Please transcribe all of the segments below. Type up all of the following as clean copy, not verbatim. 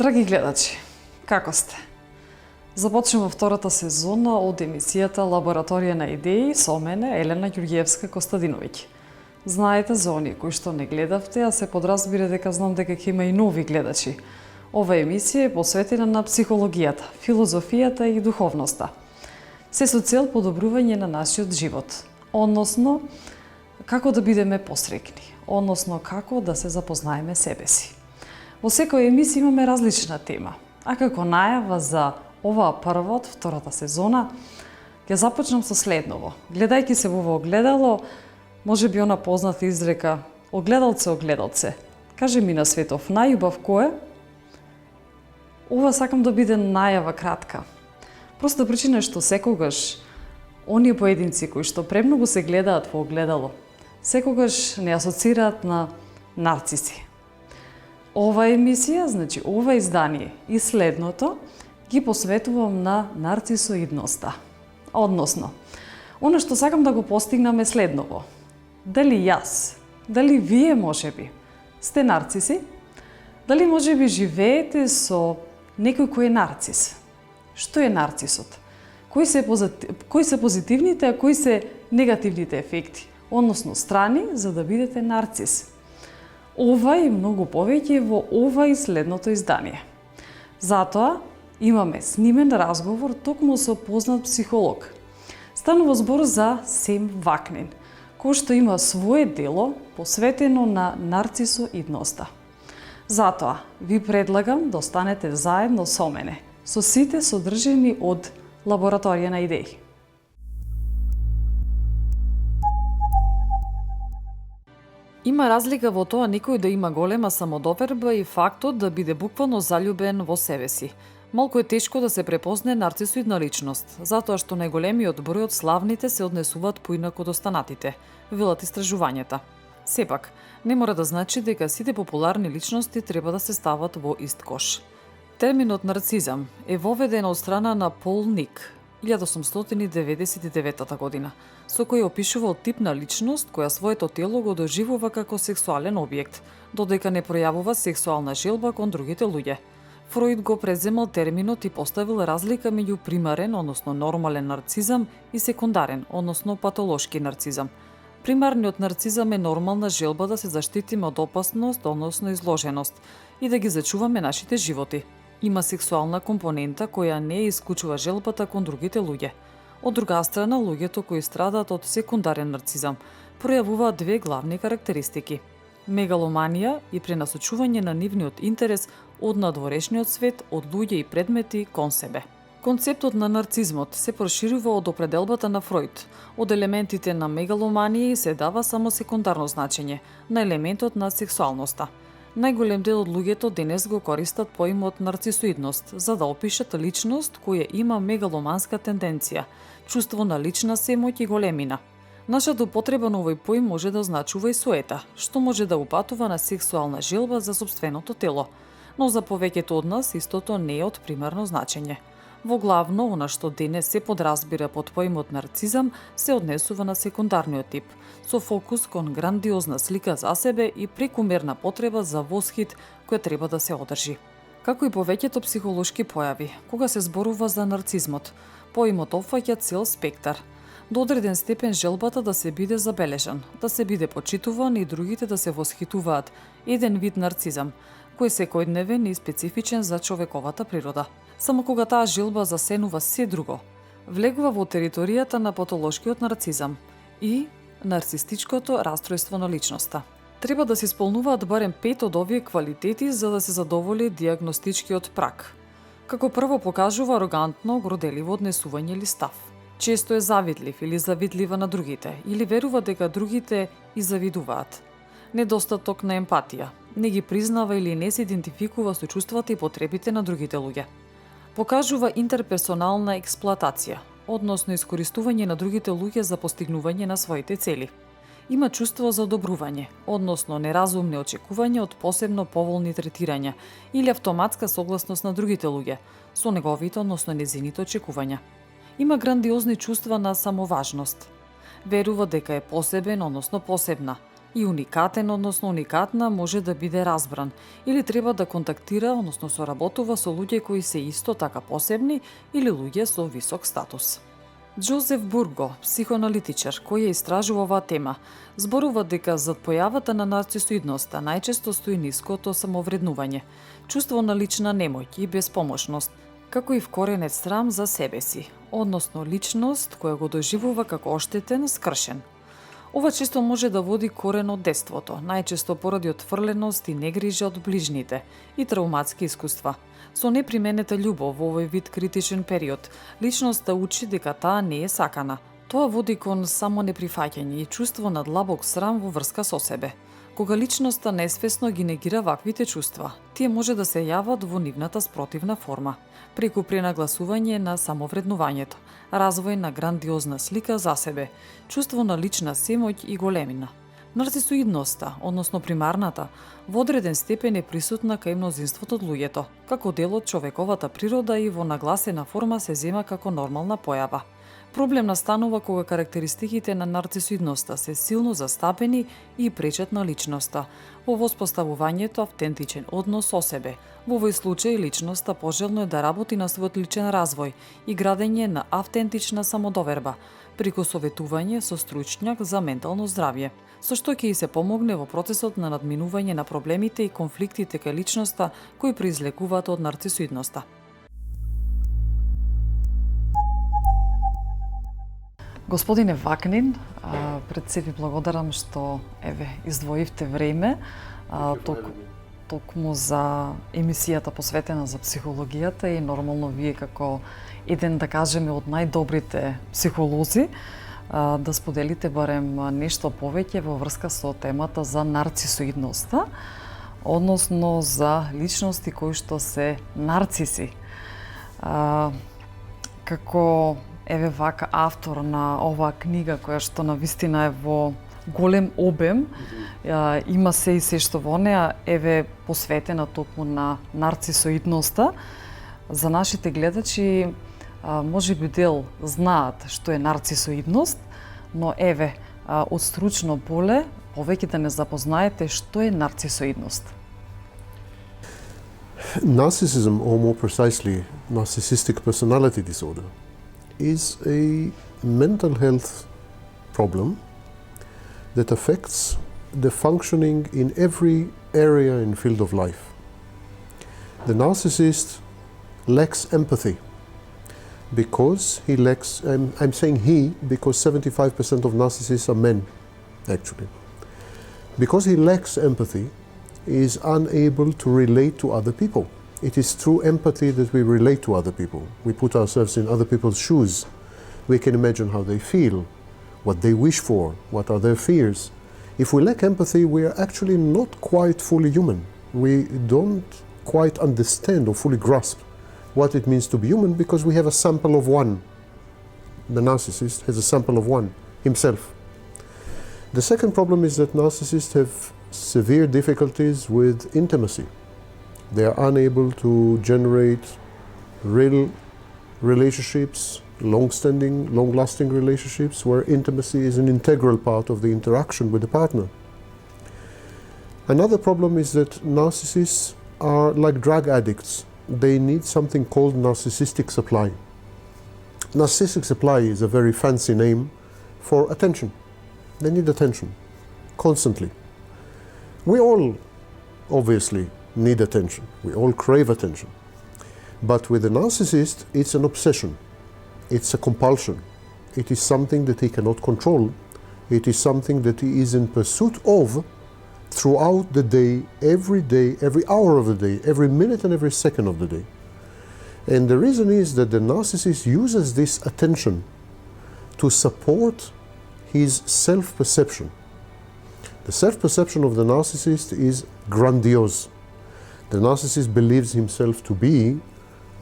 Драги гледачи, како сте? Започнува втората сезона од емисијата Лабораторија на идеи со мене, Елена Ѓурѓиевска-Костадиновиќ. Знаете за оние кои што не гледавте, а се подразбира дека знам дека ќе има и нови гледачи. Ова емисија е посветена на психологијата, филозофијата и духовноста. Се со цел подобрување на нашиот живот, односно како да бидеме посрекни, односно како да се запознаеме себе си. Во секоја емисија имаме различна тема, а како најава за оваа прва од втората сезона, ќе започнам со следново. Гледајќи се во ово огледало, може би она позната изрека "Огледалце, огледалце, кажи ми на светов најубав кој е?" Ова сакам да биде најава кратка. Проста причина е што секогаш оние поединци кои што премногу се гледаат во огледало, секогаш не асоцираат на нарциси. Ова емисија, значи ова издание и следното, ги посветувам на нарцисоидноста. Односно, она што сакам да го постигнам е следново. Дали јас, дали вие можеби сте нарциси? Дали можеби живеете со некој кој е нарцис? Што е нарцисот? Кои се позитивните, а кои се негативните ефекти, односно страни за да бидете нарцис? Ова и многу повеќе во ова и следното издание. Затоа имаме снимен разговор токму со познат психолог. Станува збор за Сем Vaknin, кој што има свое дело посветено на нарцисоидноста. Затоа ви предлагам да останете заедно со мене, со сите содржини од Лабораторија на идеи. Има разлика во тоа некој да има голема самодоверба и фактот да биде буквално заљубен во себе си. Малку е тешко да се препозне нарцисоидна личност, затоа што најголемиот број од славните се однесуваат поинаку од останатите, велат истражувањата. Сепак, не мора да значи дека сите популарни личности треба да се стават во ист кош. Терминот нарцизам е воведен од страна на Пол Ник, 1899 година, со кој опишувал тип на личност која своето тело го доживува како сексуален објект, додека не пројавува сексуална желба кон другите луѓе. Фроид го преземал терминот и поставил разлика меѓу примарен, односно нормален нарцизам и секундарен, односно патолошки нарцизам. Примарниот нарцизам е нормална желба да се заштитиме од опасност, односно изложеност, и да ги зачуваме нашите животи. Има сексуална компонента која не исклучува желбата кон другите луѓе. Од друга страна, луѓето кои страдаат од секундарен нарцизам пројавуваат две главни карактеристики: мегаломанија и пренасочување на нивниот интерес од надворешниот свет, од луѓе и предмети кон себе. Концептот на нарцизмот се проширува од определбата на Фроид. Од елементите на мегаломанија се дава само секундарно значење на елементот на сексуалноста. Најголем дел од луѓето денес го користат поимот нарцисоидност за да опишат личност која има мегаломанска тенденција, чувство на лична семоќ и големина. Нашата употреба на овој поим може да означува и суета, што може да упатува на сексуална желба за сопственото тело, но за повеќето од нас истото не е од примарно значење. Во главно, она што денес се подразбира под поимот нарцизам се однесува на секундарниот тип, со фокус кон грандиозна слика за себе и прекумерна потреба за восхит која треба да се одржи. Како и повеќето психолошки појави, кога се зборува за нарцизмот, поимот опфаќа цел спектар. До одреден степен желбата да се биде забележан, да се биде почитуван и другите да се восхитуваат, еден вид нарцизам, кој е секојдневен и специфичен за човековата природа. Само кога таа желба засенува се друго, влегува во територијата на патолошкиот нарцизам и нарцистичкото растројство на личноста. Треба да се исполнуваат барем 5 од овие квалитети за да се задоволи диагностичкиот праг. Како прво покажува арогантно, гроделиво однесување или став. Често е завидлив или завидлива на другите, или верува дека другите и завидуваат. Недостаток на емпатија, не ги признава или не се идентификува со чувствата и потребите на другите луѓе. Покажува интерперсонална експлоатација, односно искористување на другите луѓе за постигнување на своите цели. Има чувство за одобрување, односно неразумни очекувања од посебно поволни третирања или автоматска согласност на другите луѓе со неговите, односно незините очекувања. Има грандиозни чувства на самоважност. Верува дека е посебен, односно посебна, и уникатен, односно уникатна, може да биде разбран или треба да контактира, односно соработува со луѓе кои се исто така посебни или луѓе со висок статус. Джозеф Бурго, психоаналитичар кој ја истражува оваа тема, зборува дека зад појавата на нарцисоидноста најчесто стои ниското самовреднување, чувство на лична немоќ и беспомошност, како и вкоренет срам за себе си, односно личност која го доживува како оштетен, скршен. Ова често може да води корен од детството, најчесто поради отфрленост и негрижа од ближните и травматски искуства. Со неприменета љубов во овој вид критичен период, личноста учи дека таа не е сакана. Тоа води кон само неприфаќање и чувство на длабок срам во врска со себе. Кога личноста несвесно ги негира ваквите чувства, тие може да се јават во нивната спротивна форма, преку пренагласување на самовреднувањето, развој на грандиозна слика за себе, чувство на лична семоќ и големина. Нарцисоидноста, односно примарната, во одреден степен е присутна кај мнозинството од луѓето, како дел од човековата природа и во нагласена форма се зема како нормална појава. Проблем настанува кога карактеристиките на нарцисоидноста се силно застапени и пречат на личноста, во воспоставувањето автентичен однос со себе. Во овој случај личноста пожелно е да работи на својот личен развој и градење на автентична самодоверба, преку советување со стручњак за ментално здравје, со што ќе и се помогне во процесот на надминување на проблемите и конфликтите кај личноста кои произлегуваат од нарцисоидноста. Господине Вакнин, пред се ви благодарам што издвоивте време токму за емисијата посветена за психологијата и нормално вие како еден, да кажеме, од најдобрите психолози, да споделите барем нешто повеќе во врска со темата за нарцисоидноста, односно за личности кои што се нарциси. Како вака автор на оваа книга која што навистина е во голем обем, има се и се што во неа посветена токму на нарцисоидноста. За нашите гледачи може би дел знаат што е нарцисоидност, но од стручно поле повеќе да не запознаете што е нарцисоидност. Narcissism, or more precisely, Narcissistic Personality Disorder, is a mental health problem that affects the functioning in every area and field of life. The narcissist lacks empathy because he lacks, I'm saying he because 75% of narcissists are men, actually. Because he lacks empathy, he is unable to relate to other people. It is through empathy that we relate to other people. We put ourselves in other people's shoes. We can imagine how they feel, what they wish for, what are their fears. If we lack empathy, we are actually not quite fully human. We don't quite understand or fully grasp what it means to be human because we have a sample of one. The narcissist has a sample of one, himself. The second problem is that narcissists have severe difficulties with intimacy. They are unable to generate real relationships, long-standing, long-lasting relationships where intimacy is an integral part of the interaction with the partner. Another problem is that narcissists are like drug addicts. They need something called narcissistic supply. Narcissistic supply is a very fancy name for attention. They need attention, constantly. We all, obviously, need attention. We all crave attention. But with a narcissist, it's an obsession. It's a compulsion. It is something that he cannot control. It is something that he is in pursuit of throughout the day, every hour of the day, every minute and every second of the day. And the reason is that the narcissist uses this attention to support his self-perception. The self-perception of the narcissist is grandiose. The narcissist believes himself to be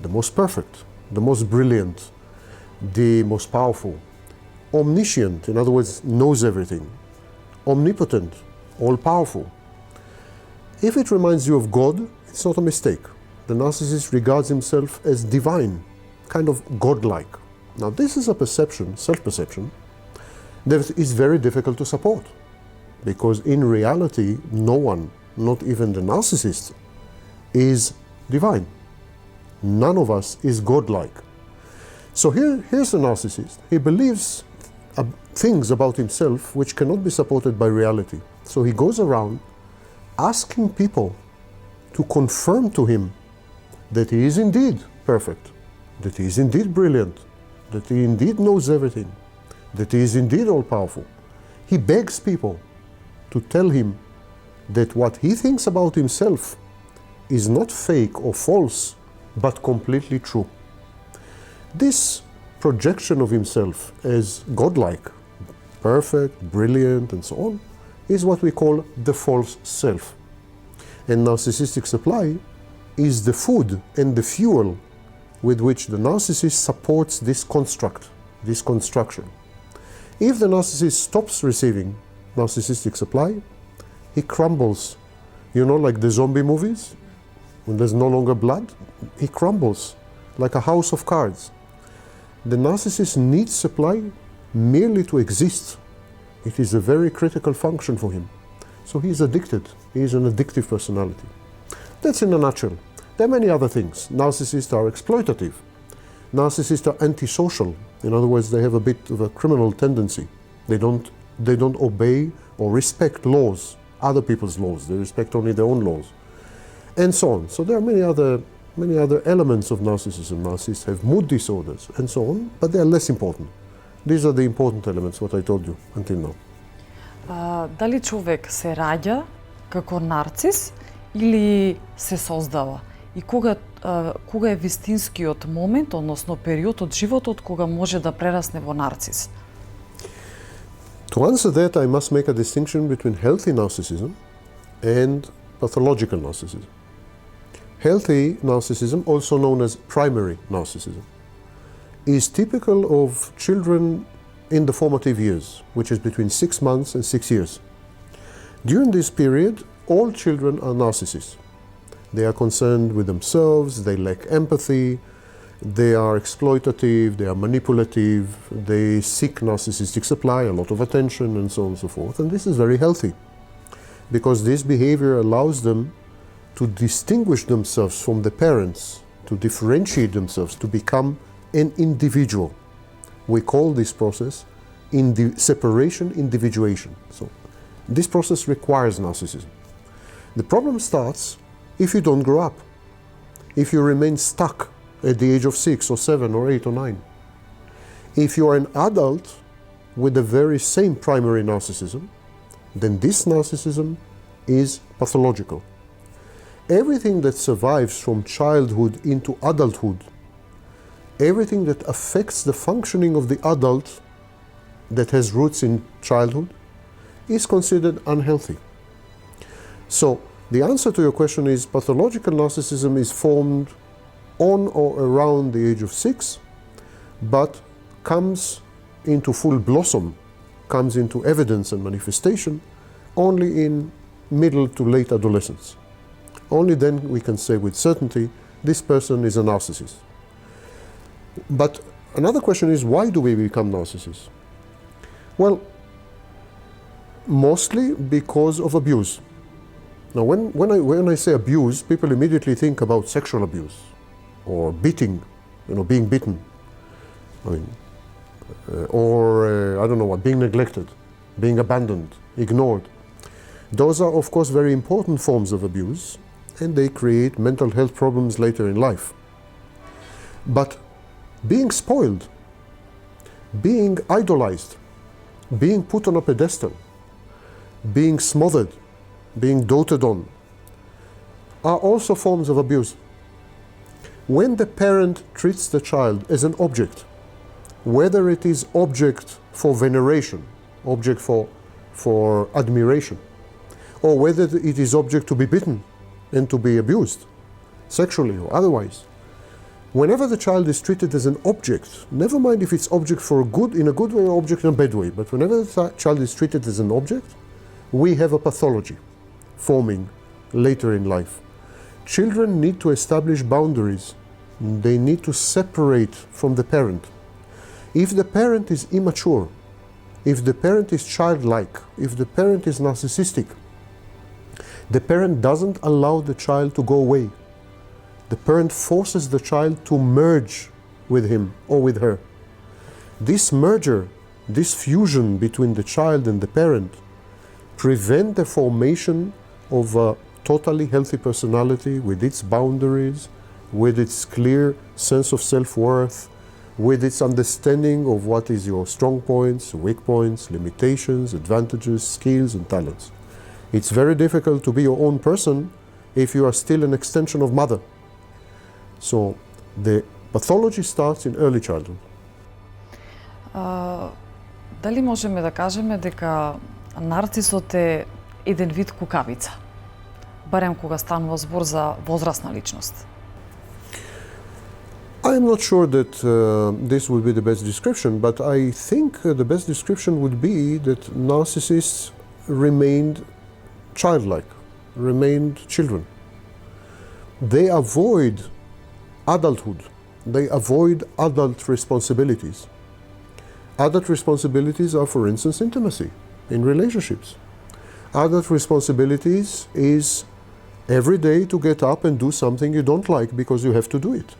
the most perfect, the most brilliant, the most powerful, omniscient, in other words, knows everything, omnipotent, all-powerful. If it reminds you of God, it's not a mistake. The narcissist regards himself as divine, kind of godlike. Now this is a perception, self-perception, that is very difficult to support. because in reality, no one, not even the narcissist, is divine. None of us is godlike. So here's the narcissist. He believes things about himself which cannot be supported by reality. So he goes around asking people to confirm to him that he is indeed perfect, that he is indeed brilliant, that he indeed knows everything, that he is indeed all-powerful. He begs people to tell him that what he thinks about himself is not fake or false, but completely true. This projection of himself as godlike, perfect, brilliant, and so on, is what we call the false self. And narcissistic supply is the food and the fuel with which the narcissist supports this construct, this construction. If the narcissist stops receiving narcissistic supply, he crumbles. You know, like the zombie movies, when there's no longer blood, he crumbles like a house of cards. The narcissist needs supply merely to exist. It is a very critical function for him. So he's addicted. He is an addictive personality. That's in a nutshell. There are many other things. Narcissists are exploitative. Narcissists are antisocial. In other words, they have a bit of a criminal tendency. They don't obey or respect laws, other people's laws. They respect only their own laws, and so on. So there are many other elements of narcissism. Narcissists have mood disorders and so on, but they are less important. These are the important elements, what I told you until now. Дали човек се раѓа како нарцис или се создава? И кога е вистинскиот момент, односно период од животот кога може да прерасне во нарцис? To answer that, I must make a distinction between healthy narcissism and pathological narcissism. Healthy narcissism, also known as primary narcissism, is typical of children in the formative years, which is between 6 months and 6 years. During this period, all children are narcissists. They are concerned with themselves, they lack empathy, they are exploitative, they are manipulative, they seek narcissistic supply, a lot of attention, and so on and so forth. And this is very healthy, because this behavior allows them to distinguish themselves from the parents, to differentiate themselves, to become an individual. We call this process separation individuation. So this process requires narcissism. The problem starts if you don't grow up, if you remain stuck at the age of 6 or 7 or 8 or 9. If you are an adult with the very same primary narcissism, then this narcissism is pathological. Everything that survives from childhood into adulthood, everything that affects the functioning of the adult that has roots in childhood, is considered unhealthy. So the answer to your question is pathological narcissism is formed on or around the age of 6, but comes into full blossom, comes into evidence and manifestation only in middle to late adolescence. Only then we can say with certainty this person is a narcissist. But another question is, why do we become narcissists? Well, mostly because of abuse. Now, when I say abuse, people immediately think about sexual abuse or beating, being bitten. I mean, I don't know what, being neglected, being abandoned, ignored. Those are, of course, very important forms of abuse, and they create mental health problems later in life. But being spoiled, being idolized, being put on a pedestal, being smothered, being doted on, are also forms of abuse. When the parent treats the child as an object, whether it is object for veneration, object for admiration, or whether it is object to be bitten and to be abused, sexually or otherwise, whenever the child is treated as an object, never mind if it's object in a good way or object in a bad way, but whenever the child is treated as an object, we have a pathology forming later in life. Children need to establish boundaries. They need to separate from the parent. If the parent is immature if the parent is childlike, if the parent is narcissistic, the parent doesn't allow the child to go away. The parent forces the child to merge with him or with her. This merger, this fusion between the child and the parent, prevent the formation of a totally healthy personality with its boundaries, with its clear sense of self-worth, with its understanding of what is your strong points, weak points, limitations, advantages, skills, and talents. It's very difficult to be your own person if you are still an extension of mother. So the pathology starts in early childhood. Дали можеме да кажеме дека нарцисот е еден вид кукавица, барем кога станува збор за возрастна личност? I am not sure that this would be the best description, but I think the best description would be that narcissists remained childlike, remained children. They avoid adulthood. They avoid adult responsibilities. Adult responsibilities are, for instance, intimacy in relationships. Adult responsibilities is every day to get up and do something you don't like because you have to do it.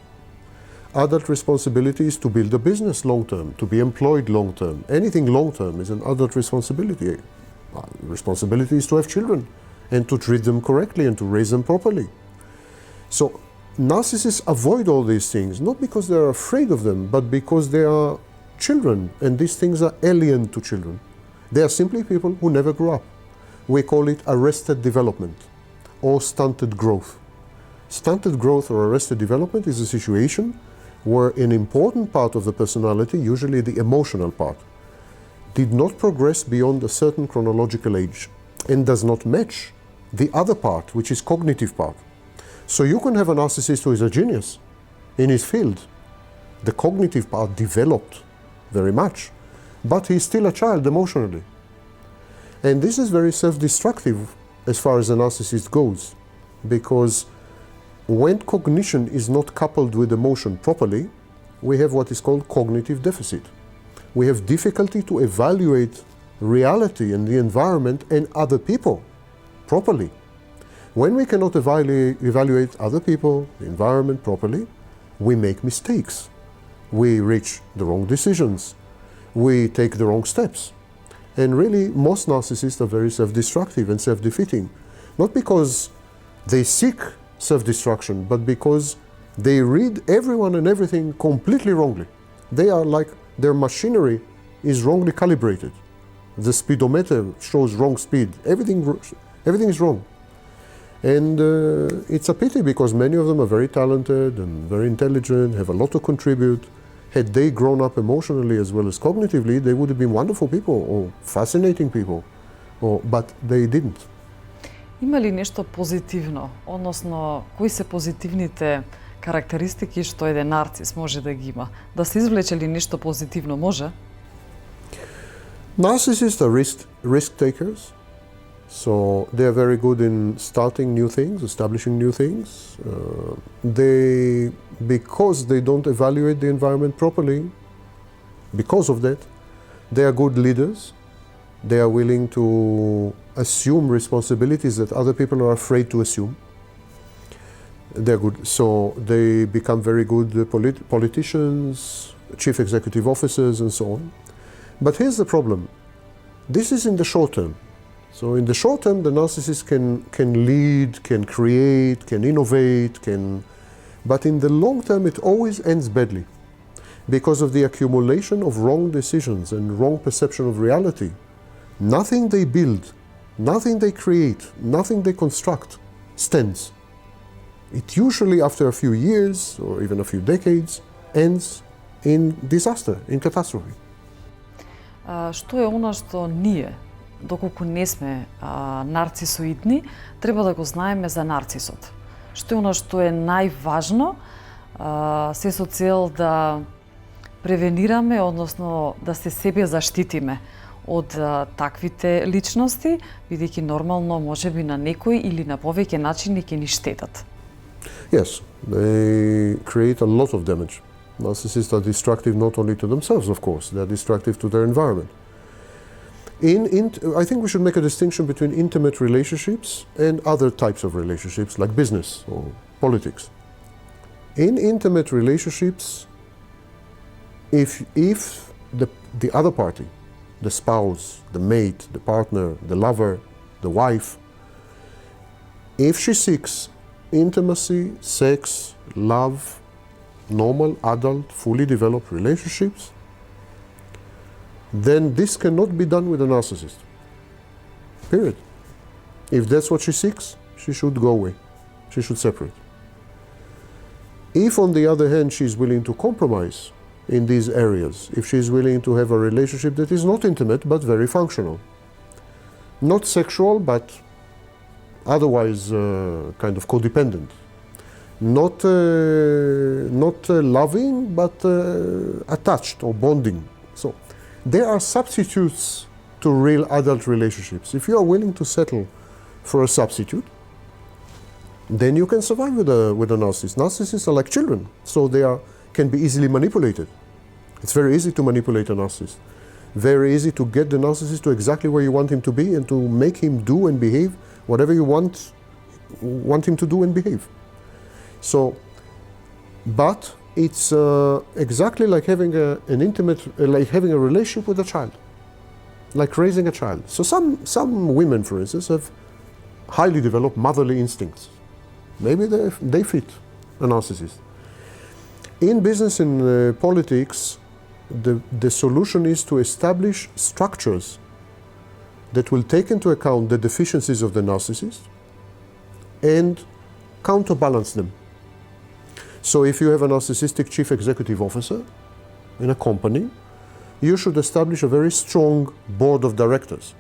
Adult responsibility is to build a business long term, to be employed long term. Anything long term is an adult responsibility. Responsibility is to have children and to treat them correctly and to raise them properly. So narcissists avoid all these things, not because they are afraid of them, but because they are children, and these things are alien to children. They are simply people who never grew up. We call it arrested development or stunted growth. Stunted growth or arrested development is a situation where an important part of the personality, usually the emotional part, did not progress beyond a certain chronological age and does not match the other part, which is cognitive part. So you can have a narcissist who is a genius in his field. The cognitive part developed very much, but he's still a child emotionally. And this is very self-destructive as far as a narcissist goes, because when cognition is not coupled with emotion properly, we have what is called cognitive deficit. We have difficulty to evaluate reality and the environment and other people properly. When we cannot evaluate other people, the environment properly, we make mistakes. We reach the wrong decisions. We take the wrong steps. And really, most narcissists are very self-destructive and self-defeating. Not because they seek self-destruction, but because they read everyone and everything completely wrongly. They are like, their machinery is wrongly calibrated. The speedometer shows wrong speed. Everything is wrong. And it's a pity because many of them are very talented and very intelligent, have a lot to contribute. Had they grown up emotionally as well as cognitively, they would have been wonderful people or fascinating people, but they didn't. Има ли нешто позитивно, односно кои се позитивните карактеристики што еден нарцис може да ги има? Да се извлече ли нешто позитивно може? Narcissists are risk takers, so they are very good in starting new things, establishing new things. Because they don't evaluate the environment properly, because of that, they are good leaders. They are willing to assume responsibilities that other people are afraid to assume. They're good, so they become very good politicians, chief executive officers, and so on. But here's the problem. This is in the short term. So in the short term, the narcissist can lead, can create, can innovate, but in the long term, it always ends badly because of the accumulation of wrong decisions and wrong perception of reality. Nothing they build, nothing they create, nothing they construct stands. It usually, after a few years or even a few decades, ends in disaster, in catastrophe. Што е она што ние, доколку не сме нарцисоидни, треба да го знаеме за нарцисот? Што е она што е најважно, се со цел да превенираме, односно да се себе заштитиме од таквите личности, бидејќи нормално можеби на некој или на повеќе начини ќе ни штетат? Yes, they create a lot of damage. Narcissists are destructive not only to themselves, of course, they're destructive to their environment. I think we should make a distinction between intimate relationships and other types of relationships, like business or politics. In intimate relationships, if the other party, the spouse, the mate, the partner, the lover, the wife, if she seeks intimacy, sex, love, normal, adult, fully developed relationships, then this cannot be done with a narcissist. Period. If that's what she seeks, she should go away. She should separate. If, on the other hand, she's willing to compromise in these areas, if she's willing to have a relationship that is not intimate but very functional, not sexual but otherwise kind of codependent, not loving but attached or bonding. So there are substitutes to real adult relationships. If you are willing to settle for a substitute, then you can survive with a narcissist. Narcissists are like children, so they can be easily manipulated. It's very easy to manipulate a narcissist. Very easy to get the narcissist to exactly where you want him to be and to make him do and behave whatever you want him to do and behave. So, but it's exactly like having like having a relationship with a child, like raising a child. So some women, for instance, have highly developed motherly instincts. Maybe they fit a narcissist. In business and politics, the solution is to establish structures that will take into account the deficiencies of the narcissist and counterbalance them. So if you have a narcissistic chief executive officer in a company, you should establish a very strong board of directors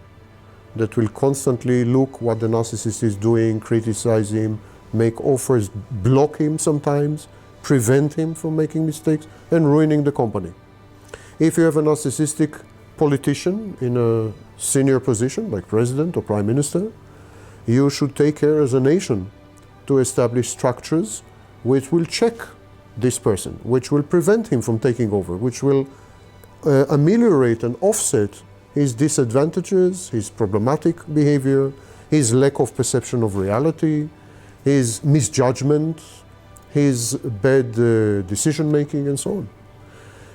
that will constantly look what the narcissist is doing, criticize him, make offers, block him sometimes, prevent him from making mistakes and ruining the company. If you have a narcissistic politician in a senior position, like president or prime minister, you should take care as a nation to establish structures which will check this person, which will prevent him from taking over, which will ameliorate and offset his disadvantages, his problematic behavior, his lack of perception of reality, his misjudgment, his bad decision making, and so on.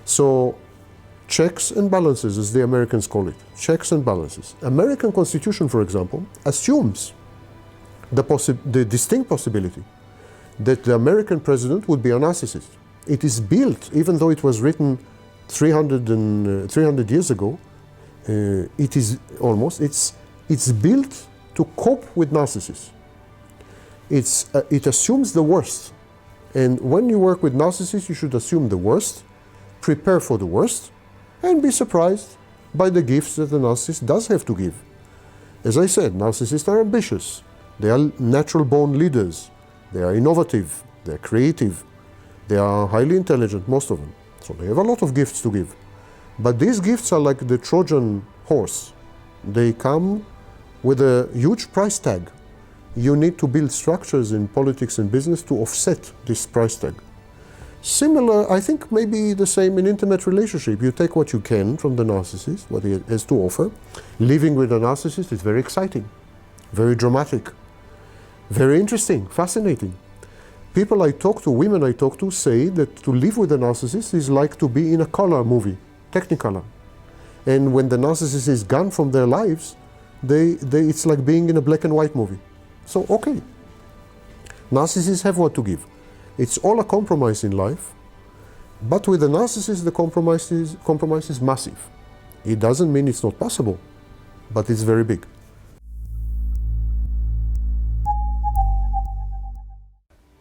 So checks and balances, as the Americans call it, checks and balances. American Constitution, for example, assumes the distinct possibility that the American president would be a narcissist. It is built, even though it was written 300 years ago, it's built to cope with narcissists. It assumes the worst. And when you work with narcissists, you should assume the worst, prepare for the worst, and be surprised by the gifts that the narcissist does have to give. As I said, narcissists are ambitious. They are natural-born leaders. They are innovative. They are creative. They are highly intelligent, most of them. So they have a lot of gifts to give. But these gifts are like the Trojan horse. They come with a huge price tag. You need to build structures in politics and business to offset this price tag. Similar, I think maybe the same in intimate relationship. You take what you can from the narcissist, what he has to offer. Living with a narcissist is very exciting, very dramatic, very interesting, fascinating. People I talk to, women I talk to, say that to live with a narcissist is like to be in a color movie, Technicolor. And when the narcissist is gone from their lives, it's like being in a black and white movie. So, okay, narcissists have what to give. It's all a compromise in life, but with a narcissist, the compromise is massive. It doesn't mean it's not possible, but it's very big.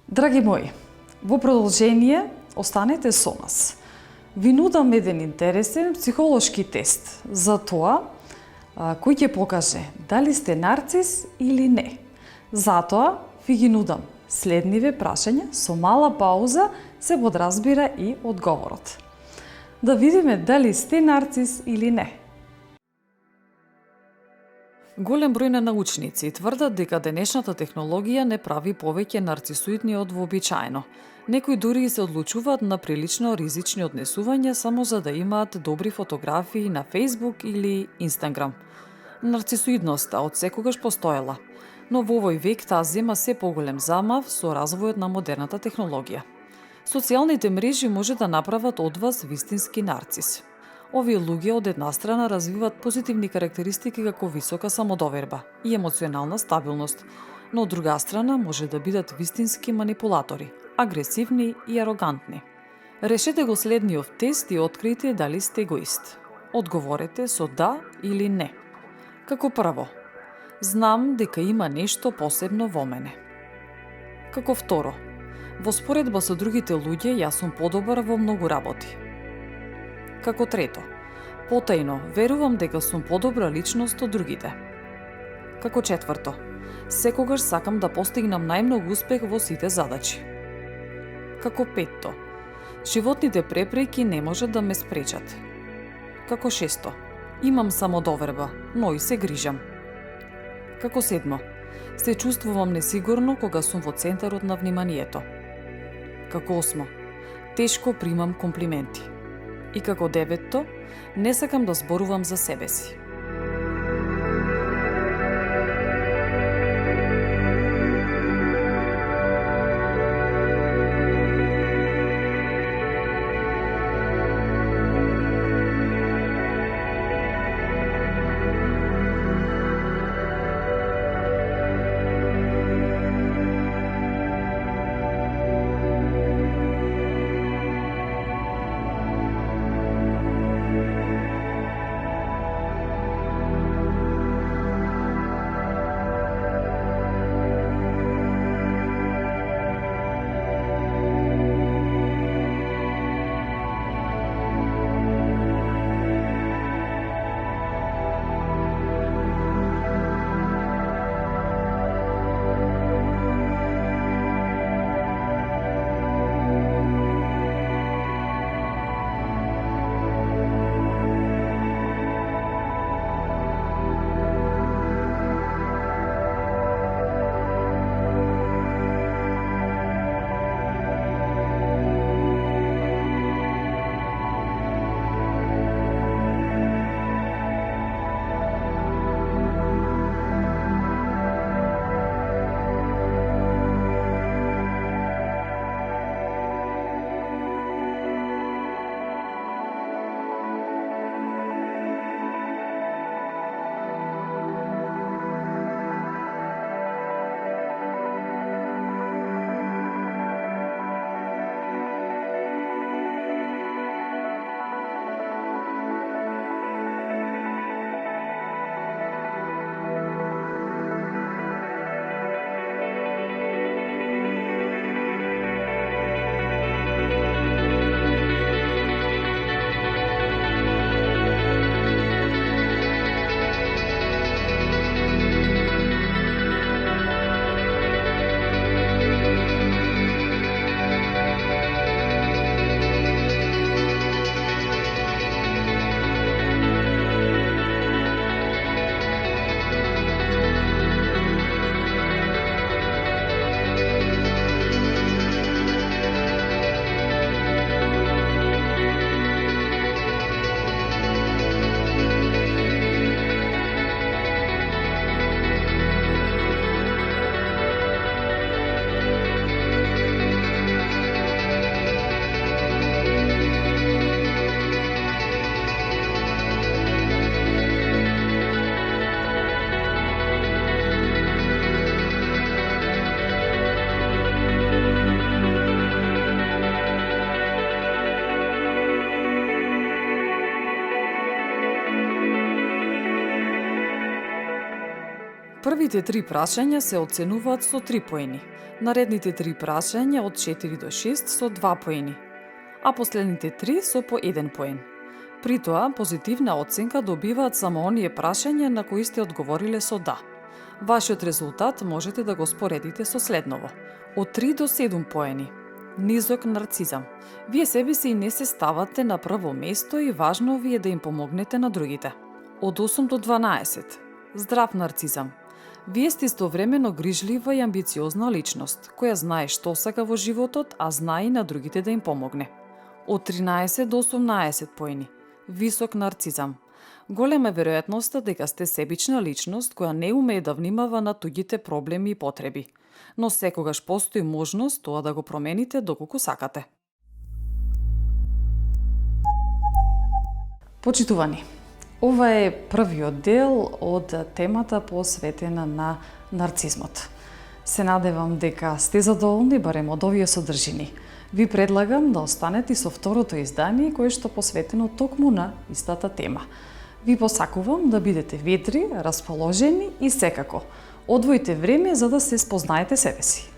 Драги мои, во продолжение останете со нас. Ви нудам еден интересен психолошки тест за тоа кој ќе покаже дали сте нарцис или не. Затоа ви ги нудам следниве прашања со мала пауза се подразбира и одговорот. Да видиме дали сте нарцис или не. Голем број на научници тврдат дека денешната технологија не прави повеќе нарцисоидни од вообичаено. Некои дури се одлучуваат на прилично ризични однесувања само за да имаат добри фотографии на Facebook или Instagram. Нарцисоидноста од секогаш постоела, но во овој век таа зема се поголем замав со развојот на модерната технологија. Социјалните мрежи може да направат од вас вистински нарцис. Овие луѓе од една страна развиваат позитивни карактеристики како висока самодоверба и емоционална стабилност, но од друга страна може да бидат вистински манипулатори, агресивни и арогантни. Решете го следниот тест и откријте дали сте егоист. Одговорете со да или не. Како прво, знам дека има нешто посебно во мене. Како второ, во споредба со другите луѓе јас сум подобар во многу работи. Како трето, потајно верувам дека сум подобра личност од другите. Како четврто, секогаш сакам да постигнам најмногу успех во сите задачи. Како петто, животните препреки не можат да ме спречат. Како шесто, имам самодоверба, но и се грижам. Како седмо, се чувствувам несигурно кога сум во центарот на вниманието. Како осмо, тешко примам комплименти. И како деветто, не сакам да зборувам за себе си. Првите 3 прашања се оценуваат со 3 поени, наредните 3 прашања од 4 до 6 со 2 поени, а последните 3 со по 1 поен. При тоа, позитивна оценка добиваат само оние прашања на кои сте одговориле со да. Вашиот резултат можете да го споредите со следново. Од 3 до 7 поени. Низок нарцизам. Вие себе си не се ставате на прво место и важно ви е да им помогнете на другите. Од 8 до 12. Здрав нарцизам. Вие сте истовремено грижлива и амбициозна личност, која знае што сака во животот, а знае и на другите да им помогне. Од 13 до 18 поени. Висок нарцизам. Голема е веројатноста дека сте себична личност која не умее да внимава на туѓите проблеми и потреби, но секогаш постои можност тоа да го промените доколку сакате. Почитувани, ова е првиот дел од темата посветена на нарцизмот. Се надевам дека сте задоволни барем од овие содржини. Ви предлагам да останете со второто издание кое што посветено токму на истата тема. Ви посакувам да бидете ведри, расположени и секако одвоите време за да се спознаете себе си.